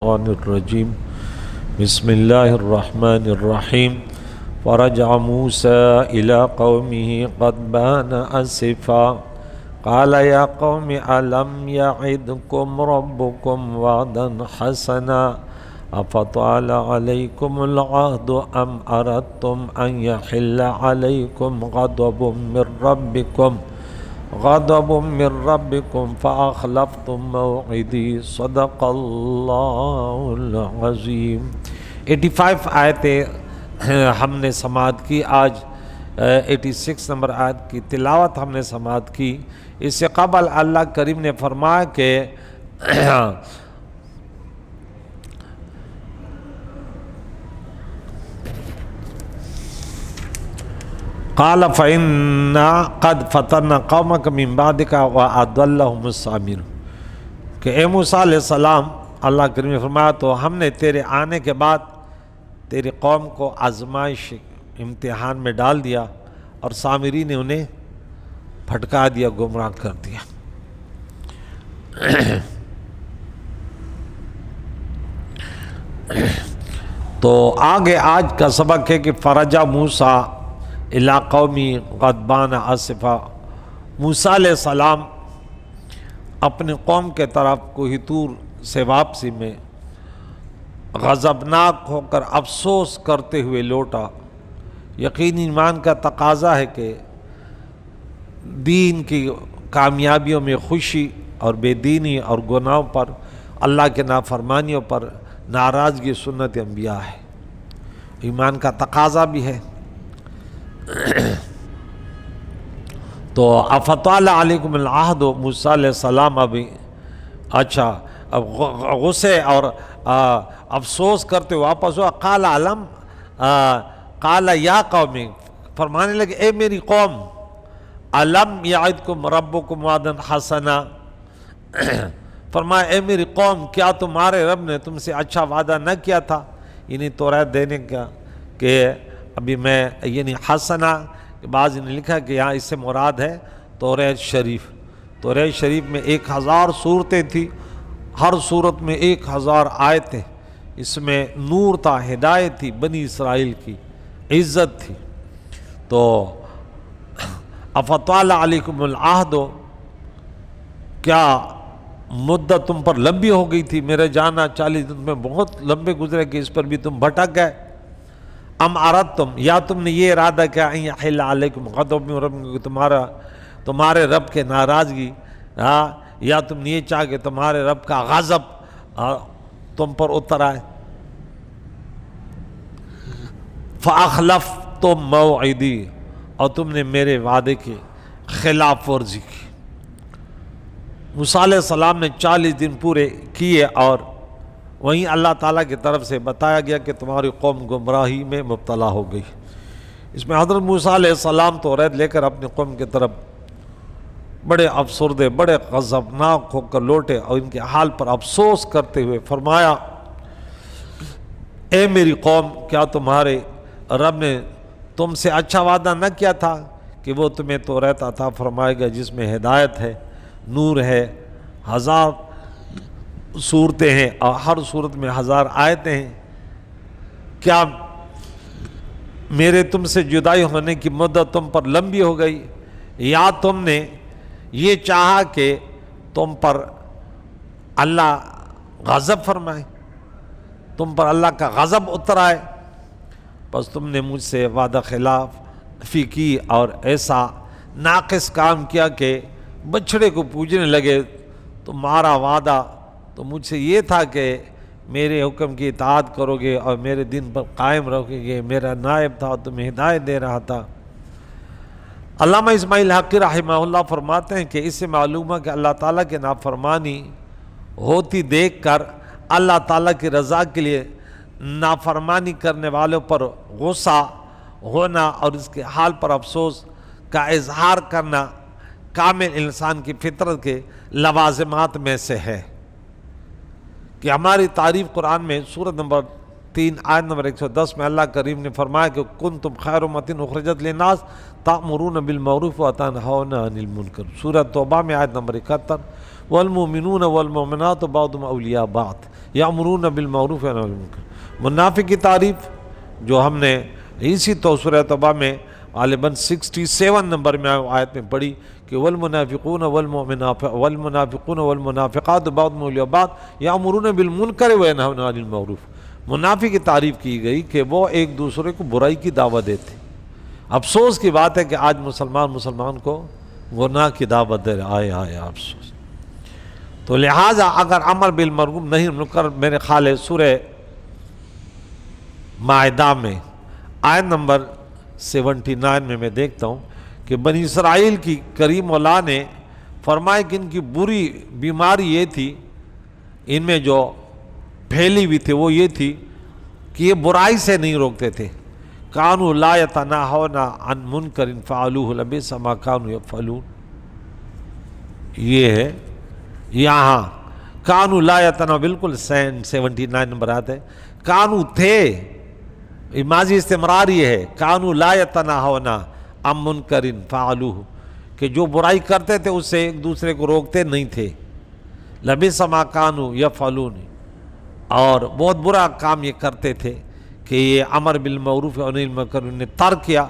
الشیطان الرجیم بسم اللہ الرحمن الرحیم فرجع موسیٰ إلى قومه غضبان آسفا قال يا قوم ألم يعدكم ربكم وعدا حسنا أفطال عليكم العهد أم أردتم أن يحل عليكم غضب من ربكم فأخلفتم موعدي صدق اللہ العظیم۔ 85 آیتیں ہم نے سماعت کی۔ آج 86 نمبر آیت کی تلاوت ہم نے سماعت کی۔ اس سے قبل اللہ کریم نے فرمایا کہ قال فإنا قد فتنا قومك من بعدك وأضلهم السامر، کہ اے موسیٰ علیہ السلام، اللہ کریم نے فرمایا تو ہم نے تیرے آنے کے بعد تیری قوم کو آزمائش امتحان میں ڈال دیا اور سامری نے انہیں پھٹکا دیا، گمراہ کر دیا۔ تو آگے آج کا سبق ہے کہ فرجع موسیٰ الی قومی غضبان آسفا، موسیٰ علیہ السلام اپنی قوم کے طرف کوہ طور سے واپسی میں غضبناک ہو کر افسوس کرتے ہوئے لوٹا۔ یقینی ایمان کا تقاضا ہے کہ دین کی کامیابیوں میں خوشی اور بے دینی اور گناہوں پر، اللہ کے نافرمانیوں پر ناراضگی سنت انبیاء ہے، ایمان کا تقاضا بھی ہے۔ تو افطال علیکم العہد، موسیٰ علیہ السلام ابھی اب غصے اور افسوس کرتے واپس ہوا۔ قال یا قوم، فرمانے لگے اے میری قوم، الم یعدکم ربکم وعدا حسنا، فرمایا اے میری قوم، کیا تمہارے رب نے تم سے اچھا وعدہ نہ کیا تھا، یعنی توریت دینے کا، کہ ابھی میں یعنی حسنا، بعض نے لکھا کہ یہاں اس سے مراد ہے توریت شریف۔ توریت شریف میں 1000 صورتیں تھیں، ہر صورت میں 1000 آیتیں، اس میں نور تھا، ہدایت تھی، بنی اسرائیل کی عزت تھی۔ تو افطال علیکم العہد، کیا مدت تم پر لمبی ہو گئی تھی، میرے جانا 40 دن میں بہت لمبے گزرے کہ اس پر بھی تم بھٹک گئے۔ ام اردتم، یا تم نے یہ ارادہ کیا، ان یحل علیکم غضب من ربکم، تمہارے رب کے ناراضگی، یا تم نے یہ چاہ کہ تمہارے رب کا غضب تم پر اتر آئے۔ فاخلفتم موعدی، اور تم نے میرے وعدے کی خلاف ورزی کی۔ موسیٰ علیہ السلام نے 40 دن پورے کیے، اور وہیں اللہ تعالیٰ کی طرف سے بتایا گیا کہ تمہاری قوم گمراہی میں مبتلا ہو گئی۔ اس میں حضرت موسیٰ علیہ السلام توریت لے کر اپنی قوم کی طرف بڑے افسردے، بڑے غضبناک ہو کر لوٹے، اور ان کے حال پر افسوس کرتے ہوئے فرمایا اے میری قوم، کیا تمہارے رب نے تم سے اچھا وعدہ نہ کیا تھا کہ وہ تمہیں توریت عطا فرمائے گا جس میں ہدایت ہے، نور ہے، 1000 صورتیں ہیں اور ہر صورت میں 1000 آیتیں ہیں؟ کیا میرے تم سے جدائی ہونے کی مدت تم پر لمبی ہو گئی، یا تم نے یہ چاہا کہ تم پر اللہ غضب فرمائے، تم پر اللہ کا غضب اتر آئے؟ بس تم نے مجھ سے وعدہ خلافی کی اور ایسا ناقص کام کیا کہ بچھڑے کو پوجنے لگے۔ تمہارا وعدہ تو مجھ سے یہ تھا کہ میرے حکم کی اطاعت کرو گے اور میرے دین پر قائم رہو گے، میرا نائب تھا، تمہیں ہدایت دے رہا تھا۔ علامہ اسماعیل حقی رحمہ اللہ فرماتے ہیں کہ اس سے معلوم ہے کہ اللہ تعالیٰ کے نافرمانی ہوتی دیکھ کر اللہ تعالیٰ کی رضا کے لیے نافرمانی کرنے والوں پر غصہ ہونا اور اس کے حال پر افسوس کا اظہار کرنا کامل انسان کی فطرت کے لوازمات میں سے ہے۔ کہ ہماری تعریف قرآن میں سورۃ نمبر 3 آیت نمبر 110 میں اللہ کریم نے فرمایا کہ کنتم خیر امۃ اخرجت للناس تأمرون بالمعروف وتنہون عن المنکر۔ سورۃ توبہ میں آیت نمبر 71، والمؤمنون والمؤمنات بعضهم اولیاء بعض یامرون بالمعروف ونہون عن المنکر۔ منافق کی تعریف جو ہم نے اسی سورہ توبہ میں غالباً 67 نمبر میں آیت میں پڑھی کہ والمنافقون والمنافقات بعضهم اولیاء بعض یامرون بالمنکر وینہون عن المعروف۔ منافق کی تعریف کی گئی کہ وہ ایک دوسرے کو برائی کی دعوت دیتے۔ افسوس کی بات ہے کہ آج مسلمان کو گناہ کی دعوت دے رہے آئے افسوس۔ تو لہٰذا اگر امر بالمعروف نہیں منکر، میرے خیال ہے سورہ مائدہ میں آیت نمبر 79 میں دیکھتا ہوں کہ بنی اسرائیل کی کریم اللہ نے فرمایا کہ ان کی بری بیماری یہ تھی، ان میں جو پھیلی ہوئی تھی وہ یہ تھی کہ یہ برائی سے نہیں روکتے تھے۔ کانوا لا یتناہون عن منکر فعلوہ لبئس ما کانوا یفعلون، یہ ہے یہاں کانوا لا یتناہون، بالکل 79 نمبر آتا ہے، کانوا تھے، ماضی استمرار یہ ہے، کانوا لا یتناہون عن منکر فعلوہ، کہ جو برائی کرتے تھے اس سے ایک دوسرے کو روکتے نہیں تھے، لبئس ما کانوا یفعلون، اور بہت برا کام یہ کرتے تھے کہ یہ امر بالمعروف ونہی عن المنکر نے ترک کیا،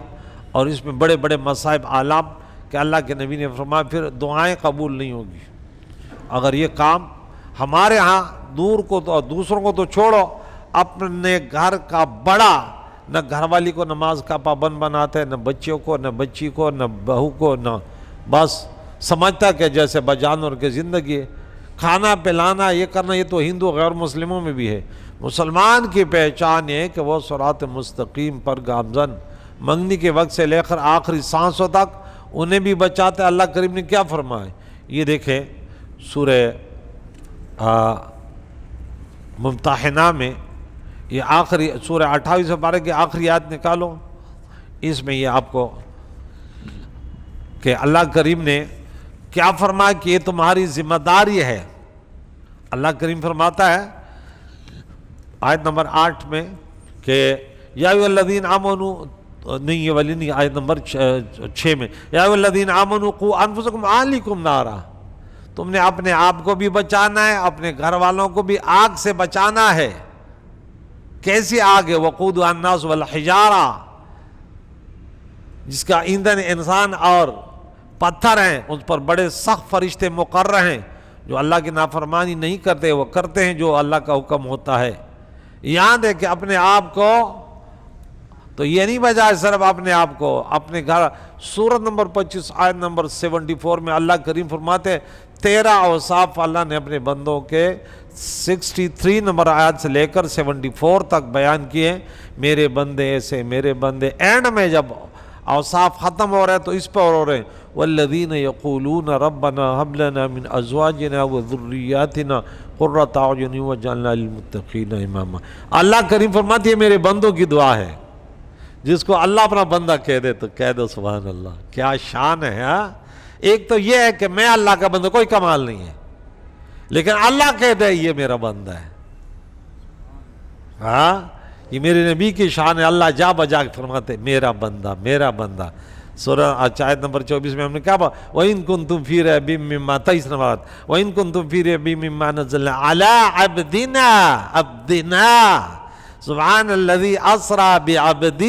اور اس میں بڑے بڑے مصائب عالم کہ اللہ کے نبی نے فرمایا پھر دعائیں قبول نہیں ہوگی۔ اگر یہ کام ہمارے ہاں دور کو تو دوسروں کو تو چھوڑو، اپنے گھر کا بڑا نہ گھر والی کو نماز کا پابند بناتا ہے، نہ بچوں کو، نہ بچی کو، نہ بہو کو، نہ بس سمجھتا کہ جیسے بجانور کی زندگی ہے، کھانا پلانا یہ کرنا، یہ تو ہندو غیر مسلموں میں بھی ہے۔ مسلمان کی پہچان یہ ہے کہ وہ صراط مستقیم پر گامزن، منگنی کے وقت سے لے کر آخری سانسوں تک انہیں بھی بچاتا ہے۔ اللہ کریم نے کیا فرمایا، یہ دیکھیں سورہ ممتحنہ میں یہ آخری سورہ 28 پارے کی آخری آیت نکالو، اس میں یہ آپ کو کہ اللہ کریم نے کیا فرمایا کہ یہ تمہاری ذمہ داری ہے۔ اللہ کریم فرماتا ہے آیت نمبر 8 میں کہ یا ایھا الذین آمنوا، نہیں یہ والی نہیں، آیت نمبر 6 میں یا ایھا الذین آمنوا قوا انفسکم واہلیکم نارا، تم نے اپنے آپ کو بھی بچانا ہے، اپنے گھر والوں کو بھی آگ سے بچانا ہے۔ کیسی آگ ہے؟ وقودھا الناس والحجارہ، جس کا ایندھن انسان اور پتھر ہیں، اس پر بڑے سخت فرشتے مقرر ہیں جو اللہ کی نافرمانی نہیں کرتے، وہ کرتے ہیں جو اللہ کا حکم ہوتا ہے۔ یاد ہے کہ اپنے آپ کو تو یہ نہیں بجائے صرف اپنے آپ کو، اپنے گھر۔ سورت نمبر 25 آیت نمبر 74 میں اللہ کریم فرماتے ہیں 13 اوصاف اللہ نے اپنے بندوں کے 63 نمبر آیت سے لے کر 74 تک بیان کیے، میرے بندے ایسے، میرے بندے۔ اینڈ میں جب اوصاف ختم ہو رہے ہیں تو اس پر ہو رہے ہیں والذین یقولون ربنا هب لنا من ازواجنا وذریاتنا قرۃ اعین واجعلنا للمتقین اماما۔ اللہ کریم فرماتی ہے میرے بندوں کی دعا ہے، جس کو اللہ اپنا بندہ کہہ دے تو کہہ دو سبحان اللہ، کیا شان ہے۔ ہاں ایک تو یہ ہے کہ میں اللہ کا بندہ، کوئی کمال نہیں ہے، لیکن اللہ کہہ دے یہ میرا بندہ ہے۔ ہاں یہ میرے نبی کی شان ہے، اللہ جا بجا کے فرماتے میرا بندہ، میرا بندہ۔ سورہ آیت نمبر 24 میں ہم نے کہا وَإِن كُنتُمْ فِي رَيْبٍ مِّمَّا 23 نمبر وَإِن كُنتُمْ فِي رَيْبٍ مِّمَّا نَزَّلْنَا عَلَىٰ عَبْدِنَا سبحان الذی اسریٰ بعبدہ،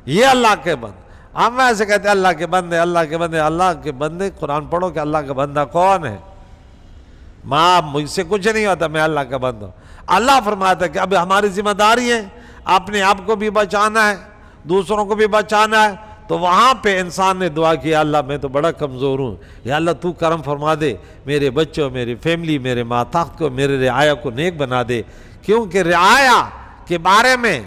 یہ اللہ کے بندے۔ ہم ایسے کہتے ہیں اللہ کے بندے، اللہ کے بندے، اللہ کے بندے۔ قرآن پڑھو کہ اللہ کا بندہ کون ہے۔ ماں مجھ سے کچھ نہیں ہوتا، میں اللہ کا بندہ ہوں۔ اللہ فرماتا ہے کہ اب ہماری ذمہ داری ہے اپنے آپ کو بھی بچانا ہے، دوسروں کو بھی بچانا ہے۔ تو وہاں پہ انسان نے دعا کی اللہ میں تو بڑا کمزور ہوں، یا اللہ تو کرم فرما دے، میرے بچوں، میری فیملی، میرے ماتحت کو، میرے رعایا کو نیک بنا دے۔ کیونکہ رعایا کے بارے میں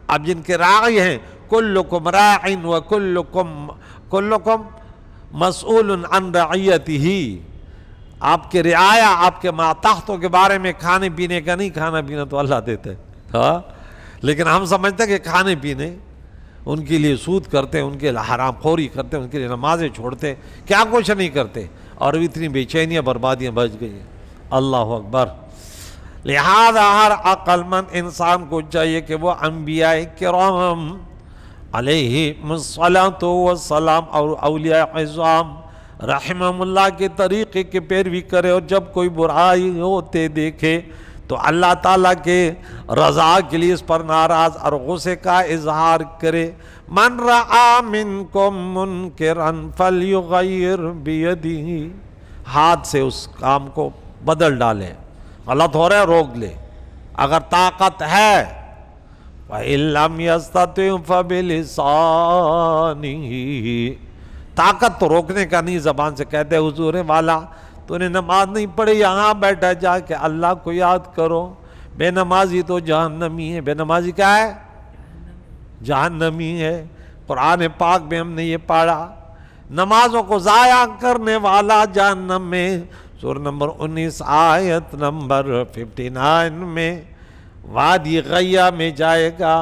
اب جن کے راعی ہیں کلکم راع کلکم مسئول عن رعیتہ، آپ کے رعایا، آپ کے ماتحتوں کے بارے میں کھانے پینے کا نہیں، کھانا پینا تو اللہ دیتے ہیں، ہاں لیکن ہم سمجھتے ہیں کہ کھانے پینے ان کے لیے سود کرتے ہیں، ان کے لیے حرام خوری کرتے ہیں، ان کے لیے نمازیں چھوڑتے ہیں، کیا کچھ نہیں کرتے، اور اتنی بے چینیاں بربادیاں بچ گئی ہیں۔ اللہ اکبر۔ لہذا ہر عقل مند انسان کو چاہیے کہ وہ انبیاء کرام علیہم الصلاۃ والسلام اور اولیاء عظام رحمہ اللہ کے طریقے کی پیروی کرے، اور جب کوئی برائی ہوتے دیکھے تو اللہ تعالیٰ کے رضا کے لیے اس پر ناراض اور غصے کا اظہار کرے۔ من رعا منکم منکرا فلیغیر بیدہ، ہاتھ سے اس کام کو بدل ڈالے، غلط ہو رہا ہے روک لے اگر طاقت ہے، وَإِن لَّمْ يَسْتَطِعْ فَبِلِسَانِهِ، طاقت تو روکنے کا نہیں، زبان سے کہتے حضور والا تو نے نماز نہیں پڑھی، یہاں بیٹھا جا کے اللہ کو یاد کرو، بے نمازی تو جہنمی ہے۔ بے نمازی کیا ہے؟ جہنمی ہے۔ قرآن پاک میں ہم نے یہ پڑھا، نمازوں کو ضائع کرنے والا جہنم میں، سورہ نمبر 19 آیت نمبر 59 میں وادی غیہ میں جائے گا۔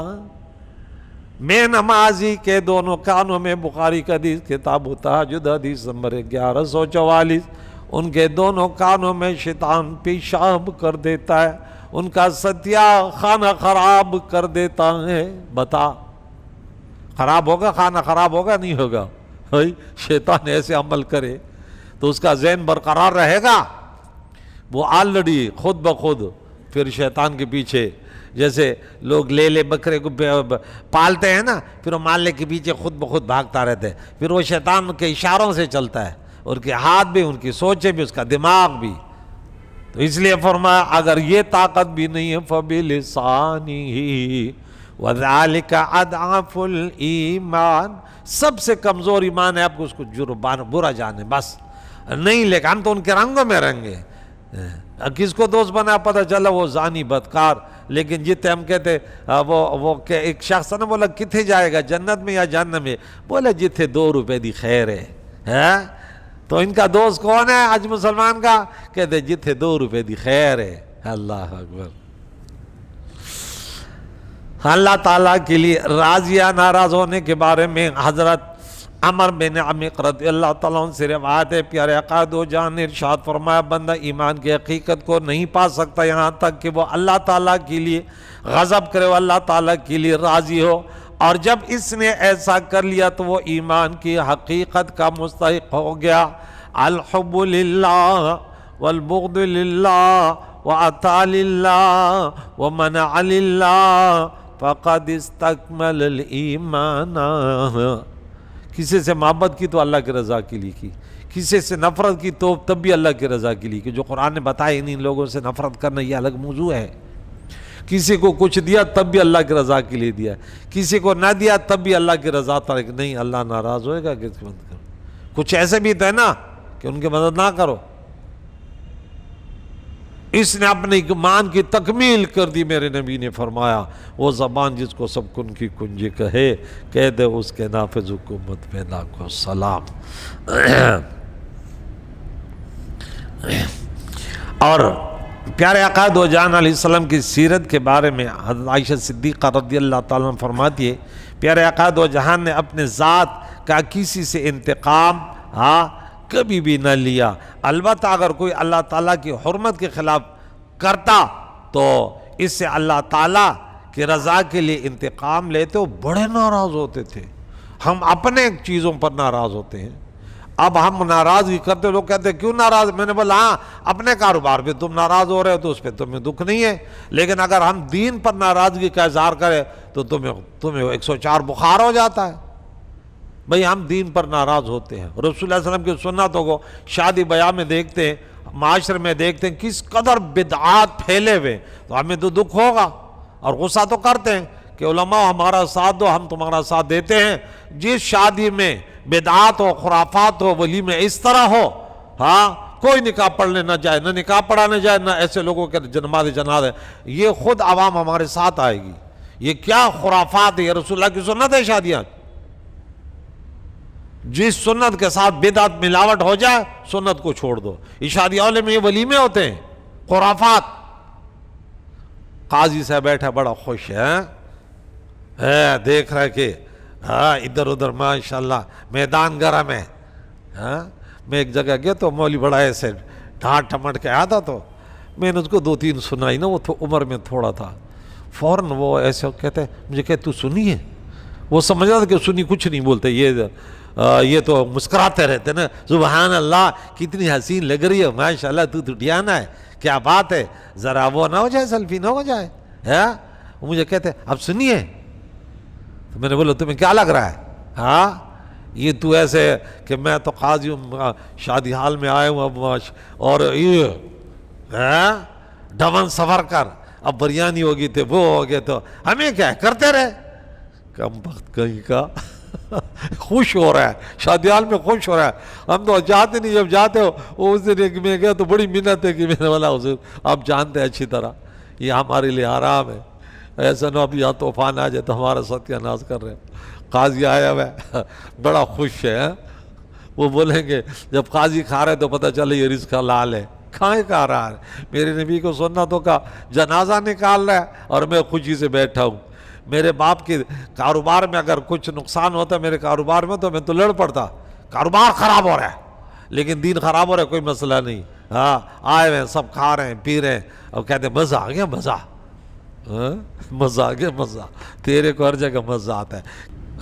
بے نمازی کے دونوں کانوں میں، بخاری کا حدیث کتاب التہجد حدیث نمبر 1144، ان کے دونوں کانوں میں شیطان پیشاب کر دیتا ہے، ان کا ستیہ خانہ خراب کر دیتا ہے۔ بتا خراب ہوگا؟ خانہ خراب ہوگا نہیں ہوگا؟ شیطان ایسے عمل کرے تو اس کا ذہن برقرار رہے گا؟ وہ آلریڈی خود بخود پھر شیطان کے پیچھے، جیسے لوگ لے بکرے کو پالتے ہیں نا، پھر وہ مالنے کے پیچھے خود بخود بھاگتا رہتا ہے، پھر وہ شیطان کے اشاروں سے چلتا ہے، ان کے ہاتھ بھی، ان کی سوچیں بھی، اس کا دماغ بھی۔ تو اس لیے فرمایا اگر یہ طاقت بھی نہیں ہے فَبِلِسَانِهِ وَذَلِكَ أَضْعَفُ الْإِيمَانِ، سب سے کمزور ایمان ہے، آپ کو اس کو برا جانے بس نہیں، لیکن ہم تو ان کے رنگوں میں رنگے، کس کو دوست بنا پتہ چلا وہ زانی بدکار، لیکن جتنے ہم کہتے وہ کہ ایک شخص نے بولا کتنے جائے گا، جنت میں یا جہنم میں؟ بولا جتنے 2 روپے دی خیر ہے۔ تو ان کا دوست کون ہے آج مسلمان کا؟ کہتے جتنے 2 روپے دی خیر ہے۔ اللہ اکبر۔ اللہ تعالیٰ کے لیے راضی یا ناراض ہونے کے بارے میں حضرت عمر بن عمیق رضی اللہ تعالیٰ عنہ سے روایت ہے، پیارے آقا دو جہان نے ارشاد فرمایا بندہ ایمان کی حقیقت کو نہیں پا سکتا یہاں تک کہ وہ اللہ تعالیٰ کے لیے غضب کرے، وہ اللہ تعالیٰ کے لیے راضی ہو، اور جب اس نے ایسا کر لیا تو وہ ایمان کی حقیقت کا مستحق ہو گیا۔ الحب للہ والبغض للہ وعطا للہ ومنع للہ فقد استکمل الایمان۔ کسی سے محبت کی تو اللہ کی رضا کے لیے کی، کسی سے نفرت کی تو تب بھی اللہ کی رضا کے لیے کی۔ جو قرآن نے بتایا ان لوگوں سے نفرت کرنا یہ الگ موضوع ہے۔ کسی کو کچھ دیا تب بھی اللہ کی رضا کے لیے دیا، کسی کو نہ دیا تب بھی اللہ کی رضا تک نہیں، اللہ ناراض ہوئے گا کہ اس کی مدد کرو۔ کچھ ایسے بھی تو ہے نا کہ ان کی مدد نہ کرو۔ اس نے اپنے ایمان کی تکمیل کر دی، میرے نبی نے فرمایا وہ زبان جس کو سب کن کی کنجی کہے کہہ دے اس کے نافذ حکومت پہ لاکھوں سلام۔ اور پیارے آقا دو جہان علیہ السلام کی سیرت کے بارے میں حضرت عائشہ صدیقہ رضی اللہ تعالیٰ عنہ فرماتی ہے پیارے آقا دو جہان نے اپنے ذات کا کسی سے انتقام کبھی بھی نہ لیا، البتہ اگر کوئی اللہ تعالیٰ کی حرمت کے خلاف کرتا تو اس سے اللہ تعالیٰ کی رضا کے لیے انتقام لیتے، وہ بڑے ناراض ہوتے تھے۔ ہم اپنے چیزوں پر ناراض ہوتے ہیں، اب ہم ناراضگی کرتے، لوگ کہتے ہیں کیوں ناراض؟ میں نے بولا ہاں اپنے کاروبار پہ تم ناراض ہو رہے ہو تو اس پہ تمہیں دکھ نہیں ہے، لیکن اگر ہم دین پر ناراضگی کا اظہار کریں تو تمہیں 104 بخار ہو جاتا ہے۔ بھئی ہم دین پر ناراض ہوتے ہیں، رسول اللہ صلی اللہ علیہ وسلم کی سنتوں کو شادی بیاہ میں دیکھتے ہیں، معاشرے میں دیکھتے ہیں کس قدر بدعات پھیلے ہوئے، تو ہمیں تو دکھ ہوگا اور غصہ تو کرتے ہیں کہ علماء ہمارا ساتھ دو، ہم تمہارا ساتھ دیتے ہیں۔ جس شادی میں بدعات ہو، خرافات ہو، ولیمے اس طرح ہو، کوئی نکاح پڑھنے نہ جائے، نہ نکاح پڑھانے جائے، نہ ایسے لوگوں کے نماز جنازہ، یہ خود عوام ہمارے ساتھ آئے گی۔ یہ کیا خرافات ہے؟ یہ رسول اللہ کی سنت ہے شادیاں؟ جس سنت کے ساتھ بدعت ملاوٹ ہو جائے سنت کو چھوڑ دو۔ یہ شادی والے میں یہ ولیمے ہوتے ہیں، خرافات۔ قاضی صاحب بیٹھا بڑا خوش ہے، دیکھ رہا ہے کہ ادھر ادھر ماشاءاللہ میدان گرم ہے۔ میں ایک جگہ گیا تو مولوی بڑا ایسے ڈھانٹ ٹمٹ کے آیا تھا، تو میں نے اس کو 2-3 سنائی نا، وہ عمر میں تھوڑا تھا، فوراً وہ ایسے کہتے مجھے کہ تو سنی ہے؟ وہ سمجھ رہا تھا کہ سنی کچھ نہیں بولتے، یہ یہ تو مسکراتے رہتے نا، سبحان اللہ کتنی حسین لگ رہی ہے، ماشاءاللہ تو ٹھیانا ہے، کیا بات ہے، ذرا وہ نہ ہو جائے، سیلفی نہ ہو جائے. مجھے کہتے اب سنیے، تو میں نے بولا تمہیں کیا لگ رہا ہے؟ یہ تو ایسے کہ میں تو قاضی ہوں، شادی حال میں آئے ہوں اب، اور یہ ڈمن سفر کر، اب بریانی ہوگی تو وہ ہو گئے، تو ہمیں کیا ہے، کرتے رہے. کم وقت کہیں کا خوش ہو رہا ہے، شادی حال میں خوش ہو رہا ہے. ہم تو جاتے نہیں، جب جاتے ہو اس دن میں گیا تو بڑی منت ہے کہ میرے والا حضور آپ جانتے ہیں اچھی طرح یہ ہمارے لیے حرام ہے، ایسا نہ اب یہاں طوفان آ جائے تو ہمارا ستیہ ناش کر رہے ہیں. قاضی آیا ہوا ہے بڑا خوش ہے، وہ بولیں گے جب قاضی کھا رہے تو پتہ چلے یہ رزق حلال ہے، کھائیں کھا رہا ہے. میرے نبی کو سنتوں کا جنازہ نکال رہا ہے اور میں خوشی سے بیٹھا ہوں. میرے باپ کے کاروبار میں اگر کچھ نقصان ہوتا میرے کاروبار میں تو میں تو لڑ پڑتا، کاروبار خراب ہو رہا ہے لیکن دین خراب ہو رہا ہے، کوئی مسئلہ نہیں. آئے ہوئے ہیں سب، کھا رہے ہیں پی رہے ہیں اور کہتے ہیں مزہ آ گیا، مزہ مزہ آ گیا، مزہ. تیرے کو ہر جگہ مزہ آتا ہے،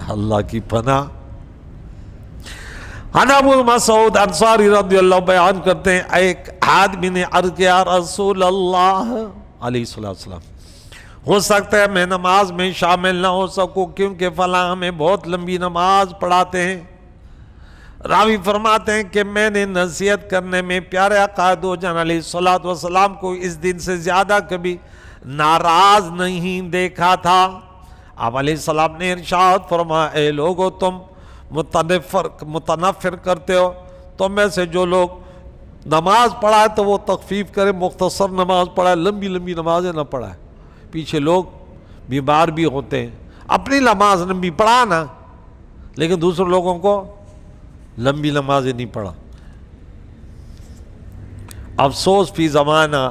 اللہ کی پناہ. ابو مسعود انصاری رضی اللہ بیان کرتے ہیں، ایک آدمی نے عرض کیا رسول اللہ علیہ السلام، ہو سکتا ہے میں نماز میں شامل نہ ہو سکوں کیونکہ فلاں ہمیں بہت لمبی نماز پڑھاتے ہیں. راوی فرماتے ہیں کہ میں نے نصیحت کرنے میں پیارے آقا دو جان علیہ الصلوۃ والسلام کو اس دن سے زیادہ کبھی ناراض نہیں دیکھا تھا. آپ علیہ السلام نے ارشاد فرمایا، اے لوگو تم متنفر کرتے ہو، تم میں سے جو لوگ نماز پڑھائے تو وہ تخفیف کرے، مختصر نماز پڑھائے، لمبی لمبی نمازیں نہ پڑھائے. پیچھے لوگ بیمار بھی ہوتے ہیں، اپنی نماز لمبی پڑھانا لیکن دوسرے لوگوں کو لمبی نمازیں نہیں پڑھا. افسوس فی زمانہ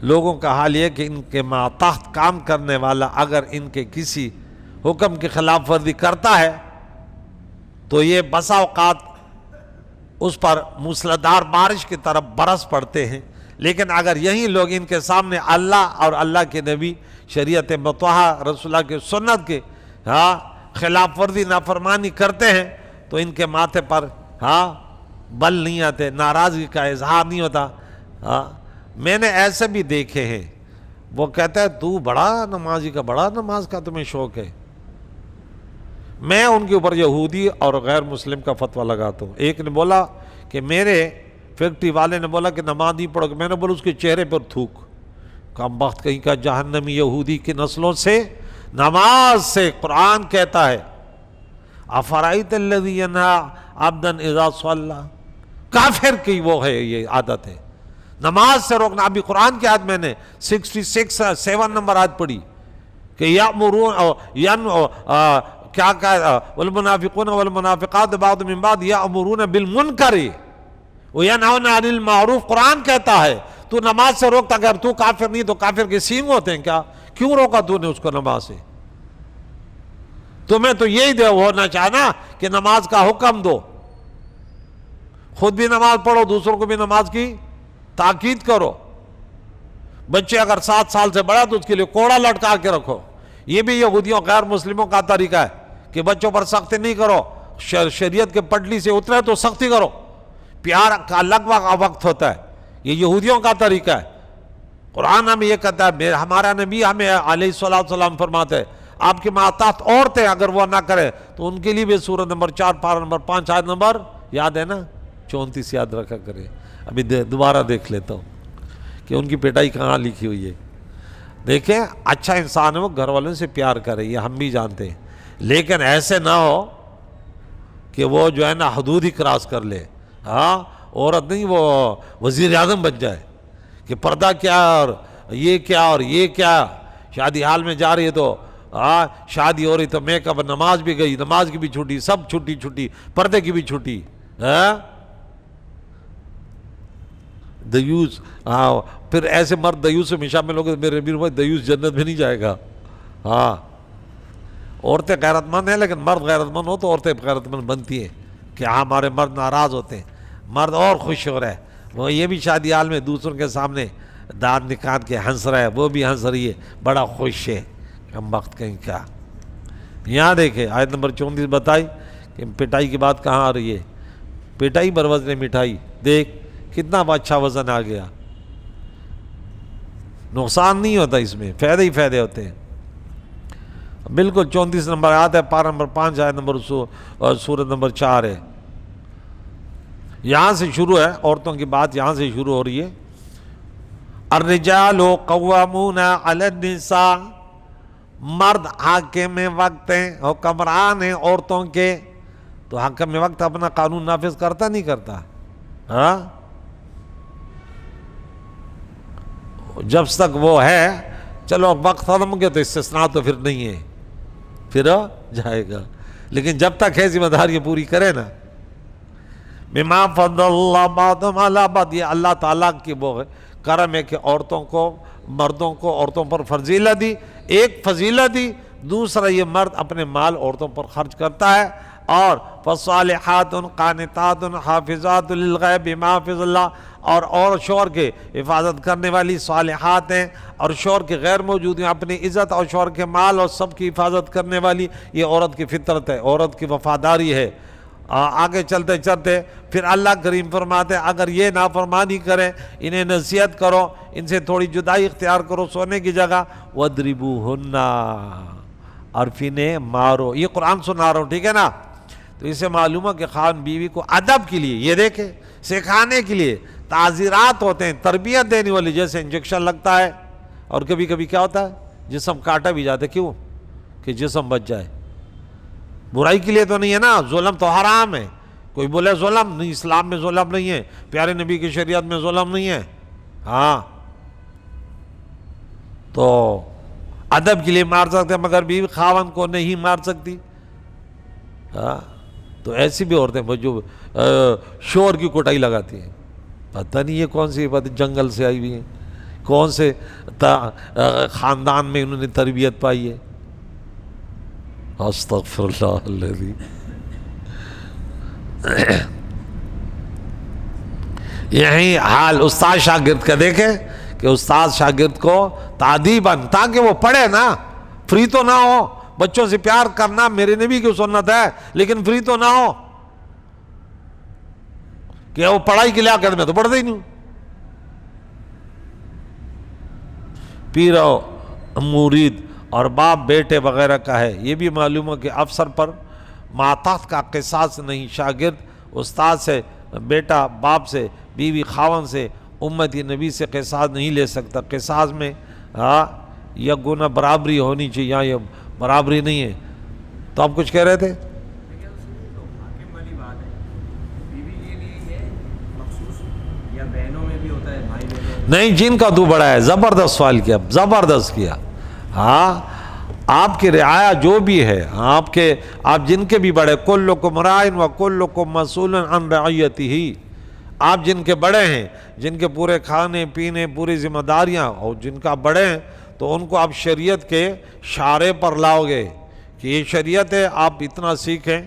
لوگوں کا حال یہ کہ ان کے ماتحت کام کرنے والا اگر ان کے کسی حکم کی خلاف ورزی کرتا ہے تو یہ بسا اوقات اس پر موسلادھار بارش کی طرف برس پڑتے ہیں. لیکن اگر یہی لوگ ان کے سامنے اللہ اور اللہ کے نبی، شریعت مطہرہ، رسول اللہ کے سنت کے خلاف ورزی نافرمانی کرتے ہیں تو ان کے ماتھے پر بل نہیں آتے، ناراضگی کا اظہار نہیں ہوتا. میں نے ایسے بھی دیکھے ہیں، وہ کہتا ہے تو بڑا نمازی کا، بڑا نماز کا تمہیں شوق ہے. میں ان کے اوپر یہودی اور غیر مسلم کا فتویٰ لگاتا ہوں. ایک نے بولا کہ میرے فیکٹری والے نے بولا کہ نماز نہیں پڑھو، میں نے بولا اس کے چہرے پر تھوک. کم بخت کہیں کا جہنمی یہودی کی نسلوں سے نماز سے قرآن کہتا ہے افرائیت الذی ینہی عبدا اذا صلی، کافر کی وہ ہے، یہ عادت ہے نماز سے روکنا. ابھی قرآن کی آیت میں نے 7 نمبر آیت پڑھی کہ یأمرون کیا کہا، والمنافقون والمنافقات بعض من بعض یأمرون بالمنکر وینہون عن المعروف. قرآن کہتا ہے تو نماز سے روکتا، اگر تو کافر نہیں تو کافر کے سینگ ہوتے ہیں کیا؟ کیوں روکا تو نے اس کو نماز سے؟ تمہیں تو یہی ہونا چاہنا کہ نماز کا حکم دو، خود بھی نماز پڑھو، دوسروں کو بھی نماز کی تاکید کرو. بچے اگر 7 سال سے بڑا تو اس کے لیے کوڑا لٹکا کے رکھو. یہ بھی یہودیوں غیر مسلموں کا طریقہ ہے کہ بچوں پر سختی نہیں کرو، شریعت کے پٹلی سے اترے تو سختی کرو. پیار کا الگ وقت ہوتا ہے، یہ یہودیوں کا طریقہ ہے. قرآن ہمیں یہ کہتا ہے، ہمارا نبی ہمیں علیہ السلام فرماتے ہیں آپ کے ماتحت عورتیں اگر وہ نہ کرے تو ان کے لیے بھی سورہ نمبر 4 پارہ نمبر 5 آیت نمبر یاد ہے نا 34 یاد رکھا کرے. ابھی دوبارہ دیکھ لیتا ہوں کہ ان کی پیٹائی کہاں لکھی ہوئی ہے. دیکھیں اچھا انسان ہے وہ گھر والوں سے پیار کرے، یہ ہم بھی جانتے ہیں، لیکن ایسے نہ ہو کہ وہ جو ہے نا حدود ہی کراس کر لے. عورت نہیں وہ وزیر اعظم بن جائے کہ پردہ کیا اور یہ کیا اور یہ کیا. شادی حال میں جا رہی ہے تو شادی ہو رہی تو میک اپ، نماز بھی گئی، نماز کی بھی چھٹی، سب چھٹی، پردے کی بھی چھٹی. دیوس، پھر ایسے مرد دیوس میں شامل ہو گئے، میرے امیر بھائی دیوس جنت میں نہیں جائے گا. عورتیں غیرت مند ہیں لیکن مرد غیرت مند ہو تو عورتیں غیرت مند بنتی ہیں کہ ہمارے مرد ناراض ہوتے ہیں، مرد اور خوش ہو رہا ہے. وہ یہ بھی شادی حال میں دوسروں کے سامنے دانت نکال کے ہنس رہا ہے، وہ بھی ہنس رہی ہے، بڑا خوش ہے. کم وقت کہیں کیا. یہاں دیکھیں آیت نمبر 34 بتائی کہ پٹائی کی بات کہاں آ رہی ہے؟ پٹائی بروزن مٹھائی، دیکھ کتنا اچھا وزن آ گیا، نقصان نہیں ہوتا اس میں، فائدے ہی فائدے ہوتے ہیں۔ بالکل 34 نمبر آیت ہے، پارہ نمبر 5 آیت نمبر اور سورت نمبر 4 ہے، یہاں سے شروع ہے، عورتوں کی بات یہاں سے شروع ہو رہی ہے۔ الرجال قوامون علی النساء، مرد حاکم وقت ہیں، حکمران ہیں عورتوں کے، تو حاکم وقت اپنا قانون نافذ کرتا نہیں کرتا؟ ہاں، جب تک وہ ہے، چلو وقت ختم ہو گیا تو استثناء تو پھر نہیں ہے، پھر جائے گا، لیکن جب تک ہے ذمہ داری پوری کرے نا۔ بما فضل اللہ بعضهم علی بعض، یہ اللہ تعالیٰ کی وہ کرم ہے کہ عورتوں کو، مردوں کو عورتوں پر فضیلت دی، ایک فضیلت دی، دوسرا یہ مرد اپنے مال عورتوں پر خرچ کرتا ہے۔ اور فالصالحات قانتات حافظات للغیب بما حفظ اللہ، اور شوہر کے حفاظت کرنے والی صالحات ہیں، اور شوہر کے غیر موجود ہیں، اپنی عزت اور شوہر کے مال اور سب کی حفاظت کرنے والی، یہ عورت کی فطرت ہے، عورت کی وفاداری ہے۔ آگے چلتے چلتے پھر اللہ کریم فرماتے ہیں اگر یہ نافرمانی کریں، انہیں نصیحت کرو، ان سے تھوڑی جدائی اختیار کرو سونے کی جگہ، وَاضْرِبُوهُنَّ، اور پھر انہیں مارو۔ یہ قرآن سنا رہا ہوں، ٹھیک ہے نا؟ تو اس سے معلوم ہے کہ خاوند بیوی کو ادب کے لیے، یہ دیکھیں سکھانے کے لیے تعزیرات ہوتے ہیں، تربیت دینے والی، جیسے انجیکشن لگتا ہے، اور کبھی کبھی کیا ہوتا ہے جسم کاٹا بھی جاتا ہے، کیوں؟ کہ جسم بچ جائے، برائی کے لیے تو نہیں ہے نا، ظلم تو حرام ہے۔ کوئی بولے ظلم نہیں، اسلام میں ظلم نہیں ہے، پیارے نبی کی شریعت میں ظلم نہیں ہے، ہاں تو ادب کے لیے مار سکتے ہیں، مگر بیوی خاوند کو نہیں مار سکتی۔ ہاں تو ایسی بھی عورتیں جو شوہر کی کوٹائی لگاتی ہیں، پتہ نہیں یہ کون سی بات جنگل سے آئی ہوئی ہیں، کون سے خاندان میں انہوں نے تربیت پائی ہے۔ استغفر اللہ الذی۔ یہی حال استاد شاگرد کا دیکھیں کہ استاد شاگرد کو تعدیباً، تاکہ وہ پڑھے نا، فری تو نہ ہو، بچوں سے پیار کرنا میرے نبی کی سنت ہے، لیکن فری تو نہ ہو کہ وہ پڑھائی کے لیے میں تو پڑھتا ہی نہیں۔ پیر و مرید اور باپ بیٹے وغیرہ کا ہے، یہ بھی معلوم ہے کہ افسر پر ماتحت کا قصاص نہیں، شاگرد استاد سے، بیٹا باپ سے، بیوی خاون سے، امتی نبی سے قصاص نہیں لے سکتا۔ قصاص میں یا گناہ برابری ہونی چاہیے، یہاں یہ برابری نہیں ہے۔ تو آپ کچھ کہہ رہے تھے؟ نہیں، جن کا تو بڑا ہے، زبردست سوال کیا، زبردست کیا۔ ہاں آپ کی رعایا جو بھی ہے، آپ جن کے بھی بڑے، کلکم راعٍ وکلکم مسئول عن رعیتہ، آپ جن کے بڑے ہیں، جن کے پورے کھانے پینے پوری ذمہ داریاں، اور جن کا بڑے ہیں تو ان کو آپ شریعت کے شارے پر لاؤ گے کہ یہ شریعت ہے، آپ اتنا سیکھیں۔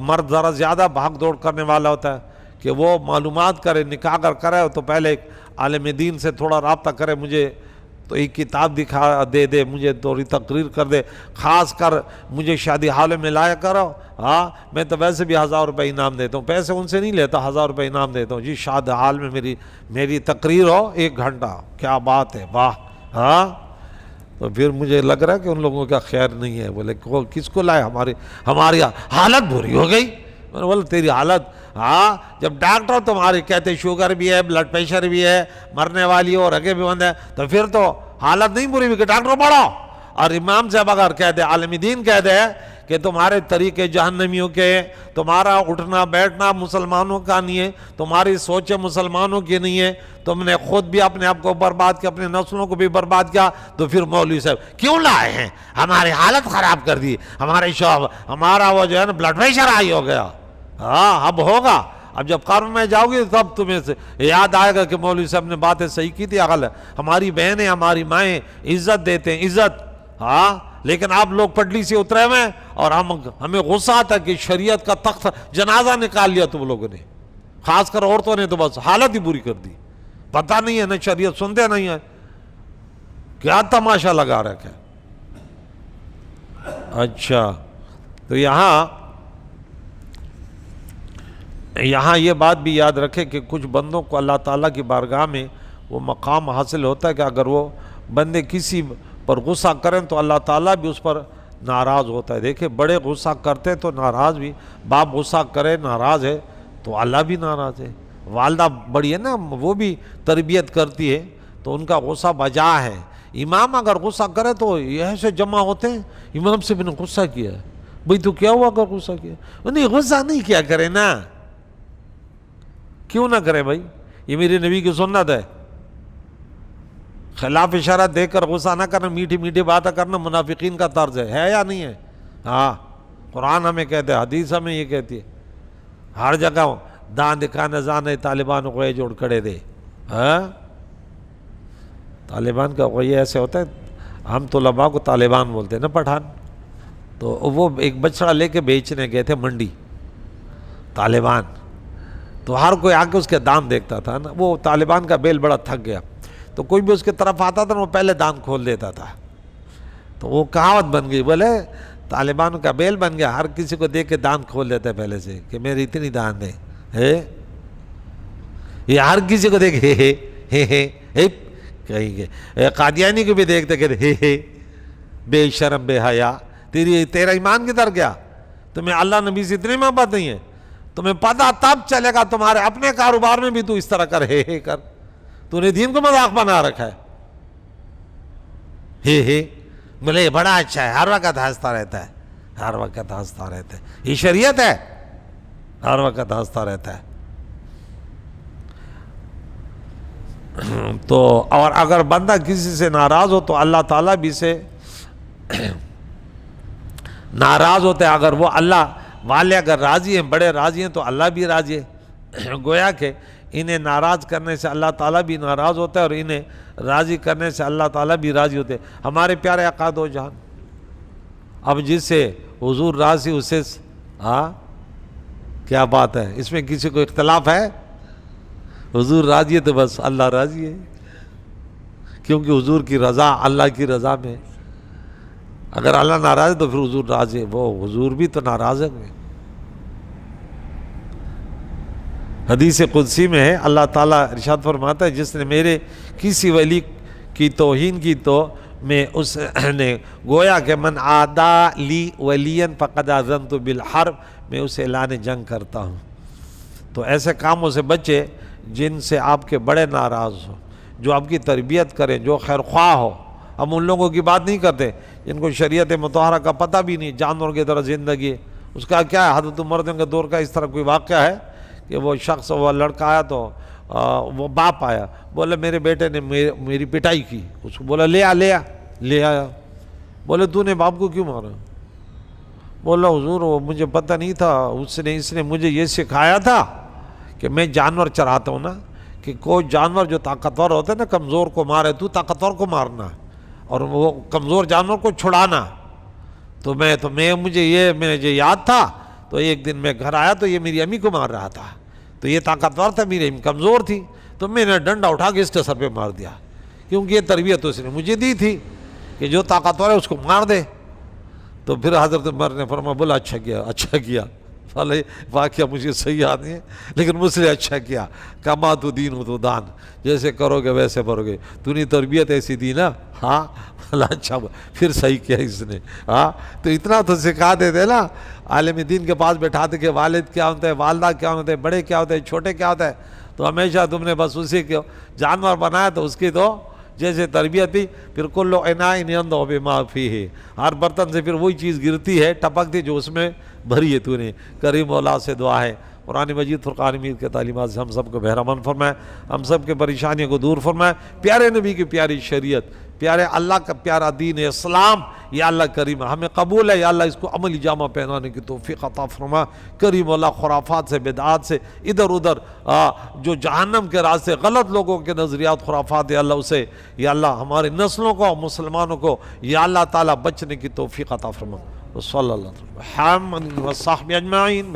مرد ذرا زیادہ بھاگ دوڑ کرنے والا ہوتا ہے کہ وہ معلومات کرے، نکاح اگر کرے تو پہلے ایک عالم دین سے تھوڑا رابطہ کرے، مجھے تو ایک کتاب دکھا دے مجھے تھوڑی تقریر کر دے، خاص کر مجھے شادی حال میں لایا کرو۔ ہاں میں تو ویسے بھی 1000 روپے انعام دیتا ہوں، پیسے ان سے نہیں لیتا، 1000 روپے انعام دیتا ہوں، جی شادی حال میں میری تقریر ہو 1 گھنٹہ، کیا بات ہے، واہ۔ ہاں تو پھر مجھے لگ رہا ہے کہ ان لوگوں کا خیر نہیں ہے، بولے کس کو لائے، ہماری حالت بری ہو گئی۔ میں نے بولا تیری حالت، ہاں جب ڈاکٹر تمہارے کہتے شوگر بھی ہے، بلڈ پریشر بھی ہے، مرنے والی ہو، رگے بھی بند ہے، تو پھر تو حالت نہیں بری ہوئی کہ ڈاکٹر پڑھو۔ اور امام صاحب اگر کہہ دے، عالم دین کہہ دے کہ تمہارے طریقے جہنمیوں کے، تمہارا اٹھنا بیٹھنا مسلمانوں کا نہیں ہے، تمہاری سوچیں مسلمانوں کی نہیں ہے، تم نے خود بھی اپنے آپ کو برباد کیا، اپنے نسلوں کو بھی برباد کیا، تو پھر مولوی صاحب کیوں لائے ہیں، ہماری حالت خراب کر دی، ہمارا وہ جو ہے نا بلڈ پریشر ہائی ہو گیا۔ ہاں اب ہوگا، اب جب قبر میں جاؤ گے تب تمہیں سے یاد آئے گا کہ مولوی صاحب نے باتیں صحیح کی تھی، عقل ہے، ہماری بہنیں ہماری مائیں عزت دیتے ہیں، عزت۔ ہاں لیکن آپ لوگ پٹلی سے اترے ہوئے ہیں، اور ہمیں غصہ آتا کہ شریعت کا تخت جنازہ نکال لیا تم لوگوں نے، خاص کر عورتوں نے تو بس حالت ہی بری کر دی، پتہ نہیں ہے، نہ شریعت سنتے نہیں ہیں، کیا تماشا لگا رکھا ہے۔ اچھا تو یہاں یہاں یہ بات بھی یاد رکھے کہ کچھ بندوں کو اللہ تعالیٰ کی بارگاہ میں وہ مقام حاصل ہوتا ہے کہ اگر وہ بندے کسی پر غصہ کریں تو اللہ تعالیٰ بھی اس پر ناراض ہوتا ہے. دیکھیں بڑے غصہ کرتے ہیں تو ناراض بھی, باپ غصہ کرے ناراض ہے تو اللہ بھی ناراض ہے. والدہ بڑی ہے نا, وہ بھی تربیت کرتی ہے تو ان کا غصہ بجا ہے. امام اگر غصہ کرے تو ایسے جمع ہوتے ہیں, امام سے بھی نے غصہ کیا ہے, بھئی تو کیا ہوا اگر غصہ کیا؟ نہیں غصہ نہیں کیا کرے نا, کیوں نہ کرے بھائی, یہ میرے نبی کی سنت ہے. خلاف اشارہ دے کر غصہ نہ کرنا, میٹھی میٹھی باتیں کرنا منافقین کا طرز ہے یا نہیں ہے؟ ہاں قرآن ہمیں کہتے ہیں, حدیث ہمیں یہ کہتی ہے. ہر جگہ دان دکھانے جانے طالبان کو جوڑ کھڑے دے. ہاں طالبان کا یہ ایسے ہوتا ہے, ہم طلباء کو طالبان بولتے ہیں نا پٹھان. تو وہ ایک بچڑا لے کے بیچنے گئے تھے منڈی, طالبان. تو ہر کوئی آ کے اس کے دان دیکھتا تھا نا. وہ طالبان کا بیل بڑا تھک گیا تو کوئی بھی اس کی طرف آتا تھا وہ پہلے دان کھول دیتا تھا. تو وہ کہاوت بن گئی, بولے طالبانوں کا بیل بن گیا, ہر کسی کو دیکھ کے دان کھول دیتے پہلے سے کہ میری اتنی دان دے. یہ ہر کسی کو دیکھ ہے کہیں گے. قادیانی کو بھی دیکھتے کہ بے شرم بے حیا, تیرا ایمان کدھر گیا؟ تمہیں اللہ نبی سے اتنی محبت نہیں ہے؟ تمہیں پتہ تب چلے گا تمہارے اپنے کاروبار میں بھی تو اس طرح کر کر. تو نے دین کو مذاق بنا رکھا ہے. بولے یہ بڑا اچھا ہے, ہر وقت ہنستا رہتا ہے, ہر وقت ہنستا رہتا ہے. یہ شریعت ہے, ہر وقت ہنستا رہتا ہے. تو اور اگر بندہ کسی سے ناراض ہو تو اللہ تعالیٰ بھی سے ناراض ہوتے ہیں. اگر وہ اللہ والے اگر راضی ہیں, بڑے راضی ہیں, تو اللہ بھی راضی ہے. گویا کہ انہیں ناراض کرنے سے اللہ تعالیٰ بھی ناراض ہوتا ہے اور انہیں راضی کرنے سے اللہ تعالیٰ بھی راضی ہوتے ہیں. ہمارے پیارے آقا دو جہان, اب جس سے حضور راضی اس سے کیا بات ہے, اس میں کسی کو اختلاف ہے؟ حضور راضی ہے تو بس اللہ راضی ہے, کیونکہ حضور کی رضا اللہ کی رضا میں. اگر اللہ ناراض ہے تو پھر حضور راضی ہے, وہ حضور بھی تو ناراض ہے. حدیث قدسی میں ہے, اللہ تعالیٰ ارشاد فرماتا ہے جس نے میرے کسی ولی کی توہین کی تو میں اس نے گویا کہ من عادا لی ولین فقد آذنت بالحرب, میں اسے اعلان جنگ کرتا ہوں. تو ایسے کاموں سے بچے جن سے آپ کے بڑے ناراض ہو, جو آپ کی تربیت کریں, جو خیر خواہ ہو. ہم ان لوگوں کی بات نہیں کرتے جن کو شریعت مطہرہ کا پتہ بھی نہیں, جانور کی طرح زندگی. اس کا کیا ہے, حضرت عمر کے دور کا اس طرح کوئی واقعہ ہے کہ وہ شخص, وہ لڑکا آیا تو وہ باپ آیا, بولے میرے بیٹے نے میری پٹائی کی. اس کو بولا لے آیا. بولے تو نے باپ کو کیوں مارا؟ بولا حضور وہ مجھے پتہ نہیں تھا, اس نے مجھے یہ سکھایا تھا کہ میں جانور چراتا ہوں نا, کہ کوئی جانور جو طاقتور ہوتا ہے نا کمزور کو مارے, تو طاقتور کو مارنا اور وہ کمزور جانور کو چھڑانا. تو مجھے یاد تھا. تو ایک دن میں گھر آیا تو یہ میری امی کو مار رہا تھا, تو یہ طاقتور تھا, میری امی کمزور تھی, تو میں نے ڈنڈا اٹھا کے اس کے سر پہ مار دیا, کیونکہ یہ تربیت اس نے مجھے دی تھی کہ جو طاقتور ہے اس کو مار دے. تو پھر حضرت عمر نے فرمایا, بولا اچھا کیا. واقعہ مجھے صحیح یاد نہیں ہے لیکن مجھ سے اچھا کیا. کما تو دین ہو تو دان, جیسے کرو گے ویسے بھرو گے. تو نے تربیت ایسی دی نا, ہاں اچھا پھر صحیح کیا اس نے. ہاں تو اتنا تو سکھا دیتے نا, عالم دین کے پاس بیٹھاتے کہ والد کیا ہوتا ہے, والدہ کیا ہوتے ہیں, بڑے کیا ہوتے ہیں, چھوٹے کیا ہوتا ہے. تو ہمیشہ تم نے بس اسی کو جانور بنایا تو اس کی تو جیسے تربیت بھی. پھر کلو اناء یندو بما فیہ, ہر برتن سے پھر وہی چیز گرتی ہے ٹپکتی جو اس میں بھری ہے. تو نے کریم مولا سے دعا ہے, قرآن مجید فرقان حمید کے تعلیمات سے ہم سب کو بہرمند فرمائے, ہم سب کے پریشانیوں کو دور فرمائے. پیارے نبی کی پیاری شریعت, پیارے اللہ کا پیارا دین اسلام, یا اللہ کریم ہمیں قبول ہے, یا اللہ اس کو عملی جامہ پہنانے کی توفیق عطا فرما. کریم اللہ خرافات سے, بدعات سے, ادھر ادھر جو جہنم کے راستے, غلط لوگوں کے نظریات خرافات, یا اللہ اسے, یا اللہ ہماری نسلوں کو, مسلمانوں کو یا اللہ تعالیٰ بچنے کی توفیق عطا فرما. صلی اللہ علیہ وسلم وصحبہ اجمعین.